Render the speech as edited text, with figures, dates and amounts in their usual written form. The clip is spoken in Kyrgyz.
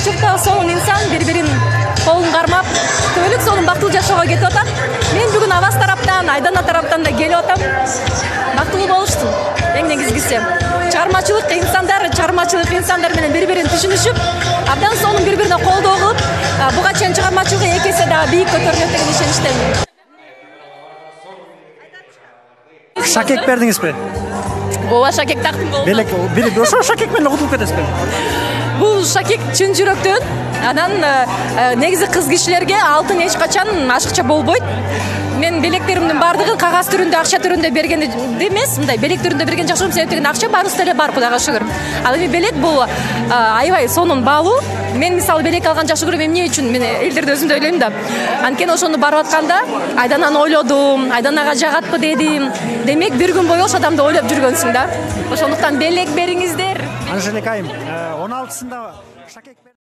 чармачылыкта сонун инсан бири-бирин колун кармап түбөлүк сонун бактылуу жашоого кетип атат. Мен бүгүн Аваз тараптан, Айдана тараптан да келип атам. Бактылуу болуштум. Эң негизгиси чармачылык инсандар менен бири-бирин түшүнүшүп, абдан сонун бири-бирине колдоо кылып, буга чейин чыгармачылыгы эки эсе дагы бийик көтөрүлөт деген ишеничтемин. Шакек бердиңизби? Ооба, шакек тактым болду. Белек ошо шакек менен утулуп кетесизби? Бул шакек чын жүрөктөн. Анан негизи кыз кишилерге алтын эч качан ашыкча болбойт. Мен белектеримдин баардыгын кагаз түрүндө, акча түрүндө бергенди эмес, мындай белек түрүндө берген жакшы, себеби деген акча баарыбыз деле бар, Кудайга шүгүр. Ал эми белек бул аябай сонун баалуу. Мен мисалы белек алган жакшы көрөм, эмне үчүн? Мен элдерди өзүм да ойлойм да. Анткени ошону барып атканда Айдананы ойлодум, Айданага жагатпы дедим. Демек бир күн бою ошол адамды ойлоп жүргөнсүң да. Ошондуктан белек бериңиздер. Анжелика айым, 16-сында шакек